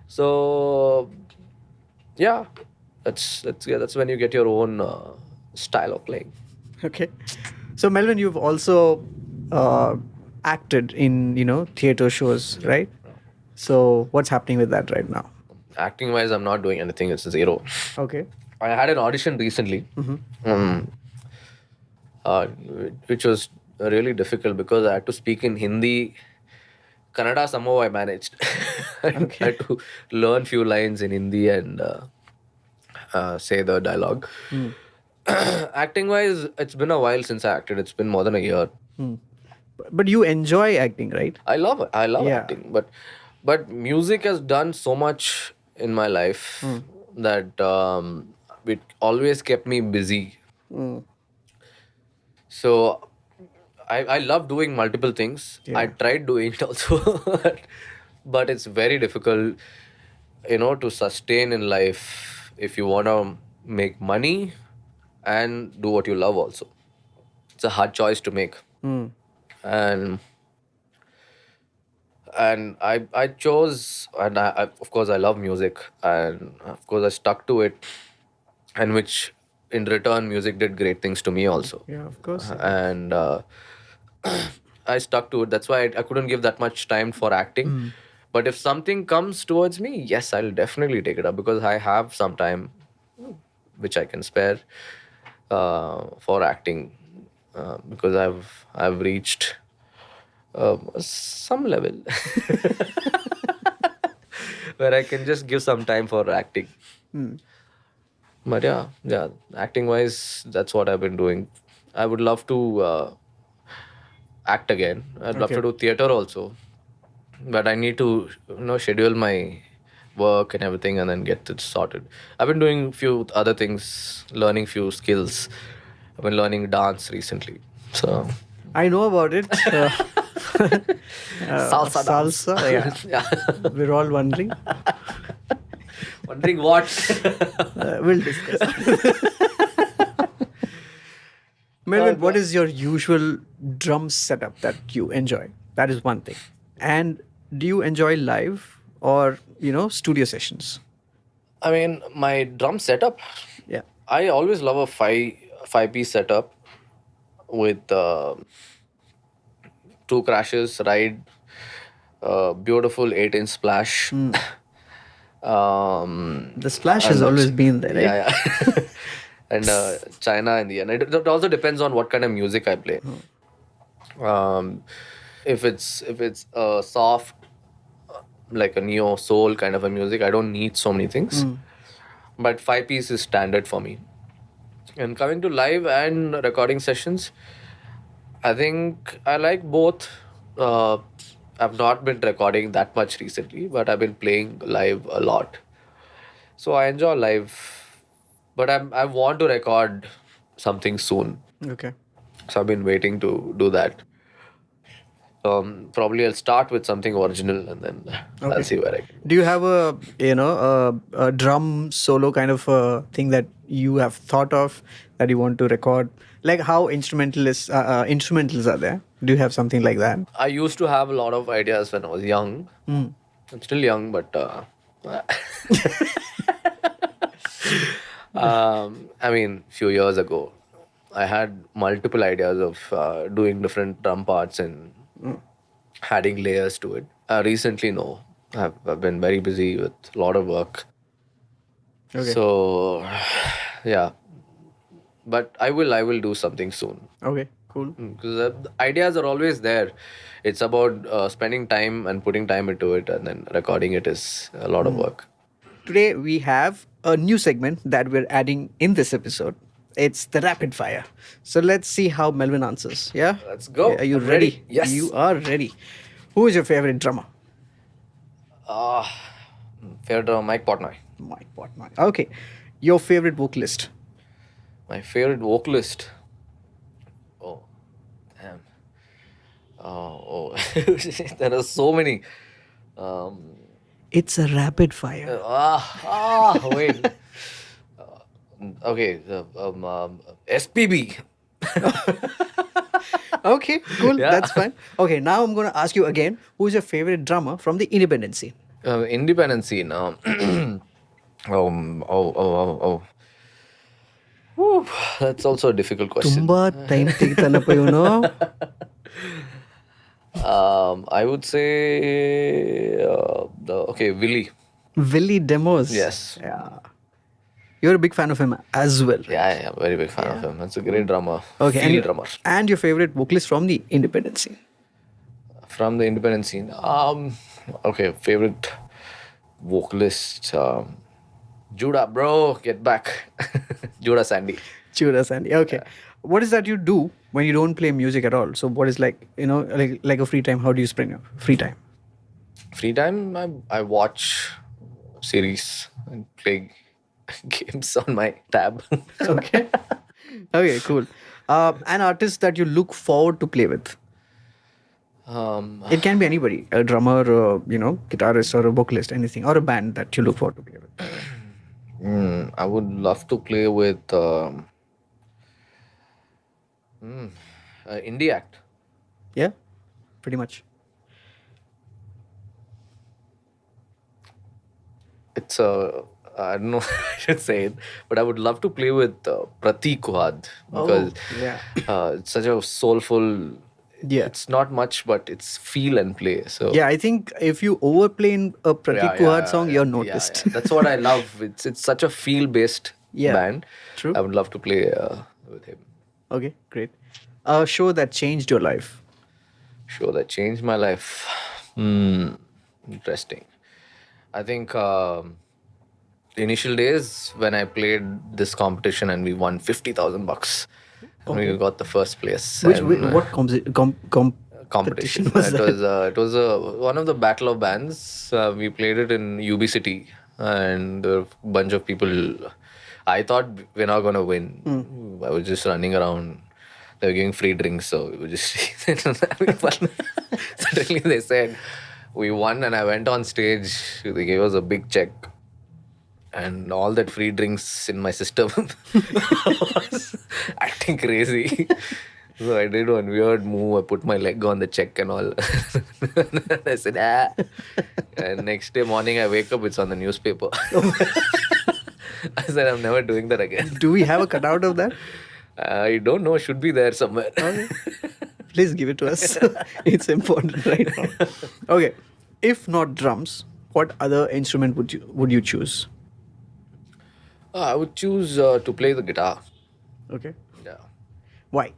So yeah, that's when you get your own style of playing. Okay. So Melvin, you've also acted in, theater shows, right? So what's happening with that right now? Acting wise, I'm not doing anything. It's zero. Okay. I had an audition recently, uh, which was really difficult because I had to speak in Hindi. Kannada somehow I managed. I had to learn few lines in Hindi and say the dialogue. Acting wise, it's been a while since I acted. It's been more than a year. But you enjoy acting, right? I love Yeah. acting, but music has done so much in my life that it always kept me busy. So I love doing multiple things. I tried doing it also, but it's very difficult, to sustain in life if you want to make money and do what you love also. It's a hard choice to make. And I chose, and I of course I love music, and of course I stuck to it, and which in return music did great things to me also. Yeah, of course. And I stuck to it. That's why I couldn't give that much time for acting. But if something comes towards me, yes, I'll definitely take it up because I have some time which I can spare for acting, because I've reached some level where I can just give some time for acting. But yeah, acting wise, that's what I've been doing. I would love to act again. I'd love to do theater also, but I need to schedule my work and everything and then get it sorted. I've been doing few other things, learning few skills. I've been learning dance recently, so I know about it. salsa dance. Salsa, yeah. Yeah. We're all wondering. Wondering what? We'll discuss. Melvin, what is your usual drum setup that you enjoy? That is one thing. And do you enjoy live or, studio sessions? I mean, my drum setup. Yeah. I always love a five-piece setup with two crashes, ride, beautiful 8-inch splash. The splash has always been there, right? Yeah. And China in the end. It also depends on what kind of music I play. If it's soft, like a neo soul kind of a music, I don't need so many things. But 5-piece is standard for me. And coming to live and recording sessions, I think I like both. I've not been recording that much recently, but I've been playing live a lot. So I enjoy live, but I want to record something soon. Okay. So I've been waiting to do that. Probably I'll start with something original and then I'll see where I can. Do you have a drum solo kind of thing that you have thought of that you want to record? Like how instrumentalists are there? Do you have something like that? I used to have a lot of ideas when I was young. I'm still young, but I mean, few years ago, I had multiple ideas of doing different drum parts and adding layers to it. Recently, no. I've been very busy with a lot of work. Okay. So, yeah. But I will do something soon. Okay. Cool. Because the ideas are always there. It's about spending time and putting time into it, and then recording it is a lot of work. Today we have a new segment that we're adding in this episode. It's the rapid fire. So let's see how Melvin answers. Yeah? Let's go. Are you I'm ready? ready. Yes. You are ready. Who is your favorite drummer? Favorite drummer, Mike Portnoy. Mike Portnoy. Okay. Your favorite vocalist? My favorite vocalist. Oh, damn. Oh, there are so many. It's a rapid fire. Wait. Okay, SPB. Okay, cool. Yeah. That's fine. Okay, now I'm going to ask you again, who is your favorite drummer from the independent scene? Independent scene. Oh. Whew, that's also a difficult question. Tumba time ತೆಗಿತಾನಪ್ಪ ಇವನು. I would say, Willie. Willie Demos. Yes. Yeah. You're a big fan of him as well. Yeah, very big fan of him. That's a great drummer. Okay. Field drummer. And your favorite vocalist from the independent scene? From the independent scene. Favorite vocalist. Judah, bro, get back. Judah Sandy. Judah Sandy. Okay. What is that you do when you don't play music at all? So what is like a free time? How do you spend your free time? Free time, I watch series and play games on my tab. Okay. Okay, cool. An artist that you look forward to play with? It can be anybody, a drummer, guitarist or a vocalist, anything, or a band that you look forward to play with. I would love to play with Indie Act. Yeah, pretty much. It's I don't know how I should say it, but I would love to play with Pratik Kuhad because it's such a soulful. Yeah. It's not much, but it's feel and play. So Yeah, I think if you overplay in a Pratik Kuhad song, you're noticed. Yeah. That's what I love. It's such a feel based band. True. I would love to play with him. Okay, great. A show that changed your life? Show that changed my life. Interesting. I think the initial days when I played this competition and we won $50,000 and we got the first place. What Competition was that? It was one of the Battle of Bands. We played it in UB City, and there were a bunch of people. I thought we're not gonna win. I was just running around. They were giving free drinks, so we were just having fun. Suddenly they said we won, and I went on stage. They gave us a big check, and all that free drinks in my system was acting crazy. So I did one weird move. I put my leg on the check and all. I said, And next day morning, I wake up, it's on the newspaper. I said, I'm never doing that again. Do we have a cutout of that? I don't know. Should be there somewhere. Okay. Please give it to us. It's important right now. Okay. If not drums, what other instrument would you choose? I would choose to play the guitar. Okay. Yeah. Why?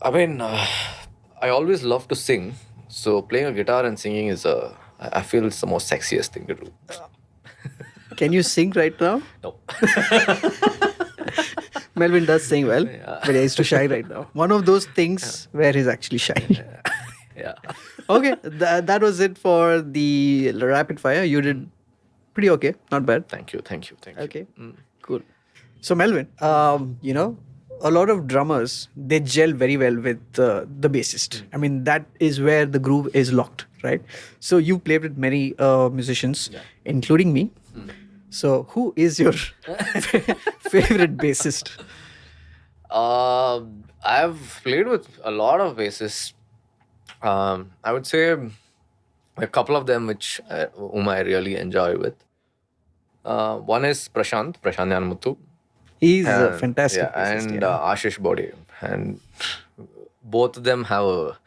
I mean, I always love to sing. So playing a guitar and singing is I feel it's the most sexiest thing to do. Can you sing right now? No. Melvin does sing well, but he's too shy right now. One of those things where he's actually shy. Yeah. Okay, that was it for the rapid fire. You did pretty okay, not bad. Thank you. Okay, cool. So Melvin, a lot of drummers, they gel very well with the bassist. I mean, that is where the groove is locked, right? So you played with many musicians, including me. So who is your favorite bassist? I've played with a lot of bassists. I would say a couple of them whom I really enjoy with. One is Prashant Yanmuthu. He's a fantastic Yeah, bassist. and Ashish Bode. And both of them have a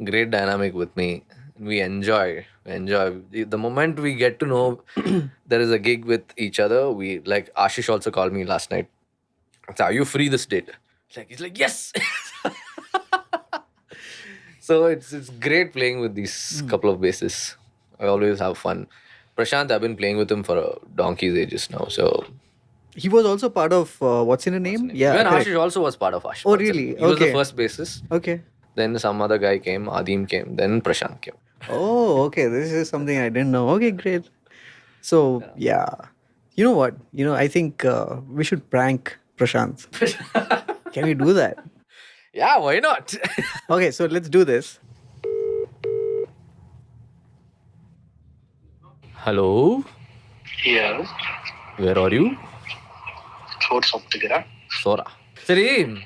great dynamic with me. We enjoy. The moment we get to know there is a gig with each other, we like Ashish also called me last night. So, are you free this date? Like he's like, yes. So it's great playing with these couple of basses. I always have fun. Prashant, I've been playing with him for a donkey's ages now. So He was also part of what's in a name? Yeah, even correct. Ashish also was part of Ashish. Oh, really? He was the Okay. first bassist. Okay. Then some other guy came, Adim came, then Prashant came. Oh, okay. This is something I didn't know. Okay, great. So, yeah. You know what? I think we should prank Prashant. Can we do that? Yeah, why not? Okay, so let's do this. Hello, Yes. where are you? Sora. Sora. Sari,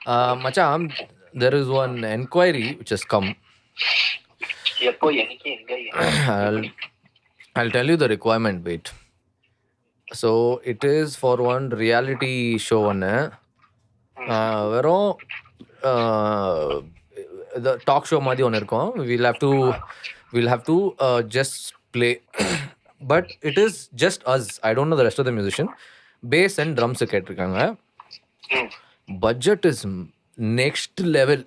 Macham, there is one enquiry which has come. எப்போ எனக்கு எங்க I'll tell you the requirement. Wait. So it is for one reality show ஒன்று வெறும் the talk show மாதிரி ஒன்று இருக்கும். We'll have to just play. But it is just us. I don't know the rest of the musician. Bass and drums கேட்டிருக்காங்க. Budget is next level.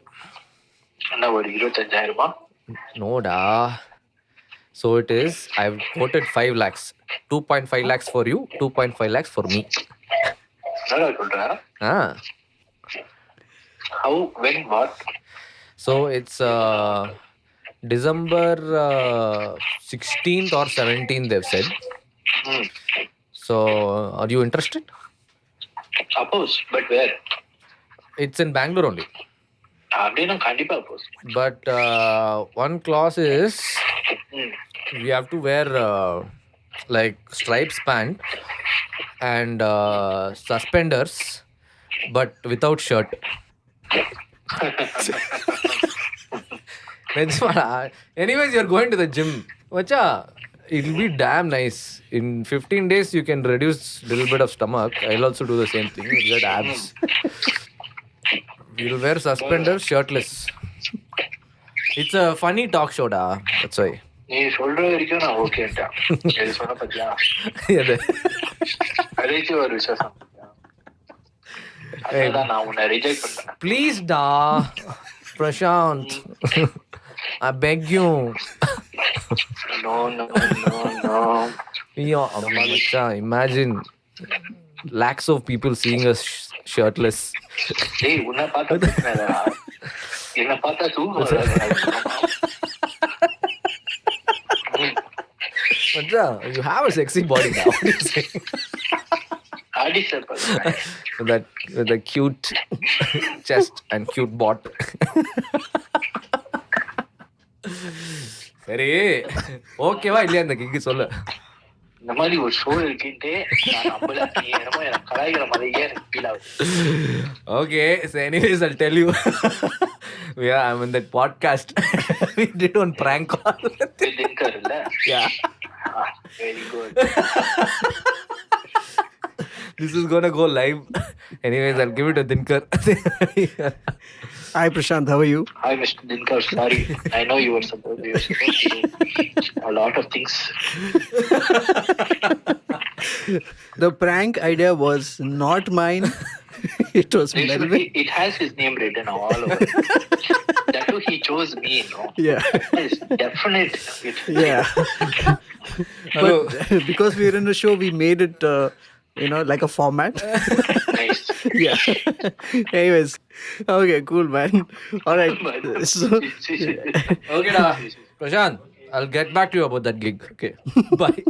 என்ன ஒரு 25,000 No da. So it is, I've quoted 5 lakhs. 2.5 lakhs for you, 2.5 lakhs for me. என்னடா சொல்ற? Ah. How, when, what? So it's December 16th or 17th, they've said. So are you interested? Oppose, but where? It's in Bangalore only. அப்படின்னா கண்டிப்பா oppose. But one clause is we have to wear like stripes pant and suspenders, but without shirt. Anyways, you're going to the gym. Vacha, it'll be damn nice. In 15 days, you can reduce a little bit of stomach. I'll also do the same thing. You'll get abs. You'll wear suspenders, shirtless. It's a funny talk show, da. That's why. நீ சொல்ற வரைக்கும் நான் ஓகேன்ட்டேன். இது சொன்ன பத்தியா? அதைச்சு ஒரு விசேஷம். அதான் நான் உன்னை ரிஜெக்ட் பண்றேன். Please, da. Prashant. I beg you. No. Yeah, imagine lakhs of people seeing us shirtless. டேய் உன்னை பார்த்தா பிரச்சனை என்ன பார்த்தா தூக்கம் Macha, you have a sexy body now. What do you say? With the cute chest and cute bot. சரி ஓகேவா இல்லையா இந்த கிக்கு சொல்லு. இந்த மாதிரி ஒரு ஷோ இருக்குன்ட்டு நான் நம்பல. நீ என்னமோ எனக்கு கலாய்க்கிற மாதிரியே எனக்கு ஃபீல் ஆகுது. Okay, so anyways, I'll tell you. Yeah, I'm in that podcast. We did one prank call. Dinkar இல்ல? Yeah. Very good. This is gonna go live. Anyways, I'll give it to Dinkar. Hi, Prashant. How are you? Hi, Mr. Dinkar. Sorry. I know you were supposed to do a lot of things. The prank idea was not mine. It was Melvin. It has his name written all over. That too, he chose me, no? Yeah. It's definite. Yeah. But because we were in the show, we made it, like a format. Nice. Yeah. Anyways. Okay, cool, man. All right. So, Okay, da. Prashant, I'll get back to you about that gig. Okay. Bye.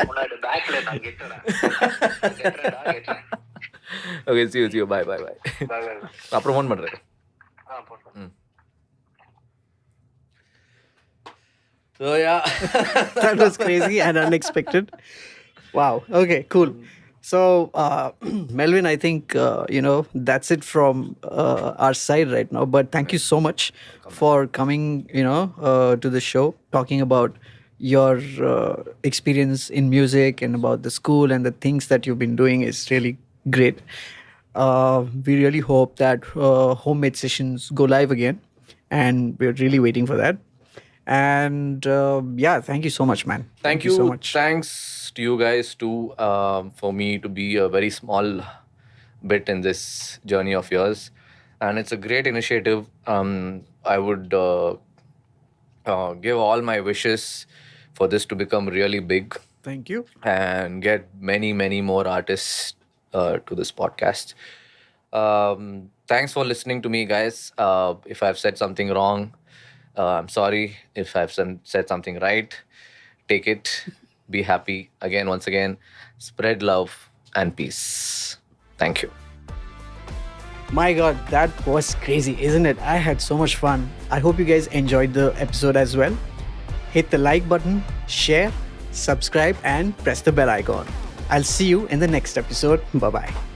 உன்னோட பேக்ல நான் கெட்டுறேன். Okay, see you. Bye. அப்புறம் phone பண்றேன். போட்டோம். So yeah. that was crazy and unexpected. Wow. Okay, cool. So, Melvin, I think, that's it from our side right now. But thank you so much for coming, to the show, talking about your experience in music and about the school and the things that you've been doing is really great. We really hope that homemade sessions go live again. And we're really waiting for that. And thank you so much, man. Thank you so much. Thanks to you guys too, for me to be a very small bit in this journey of yours, and it's a great initiative. I would give all my wishes for this to become really big Thank you. and get many, many more artists to this podcast. Thanks for listening to me, guys. If I've said something wrong, I'm sorry. If I've said something right, take it. Be happy. Again, once again, spread love and peace. Thank you. My God, that was crazy, isn't it? I had so much fun. I hope you guys enjoyed the episode as well. Hit the like button, share, subscribe, and press the bell icon. I'll see you in the next episode. Bye bye.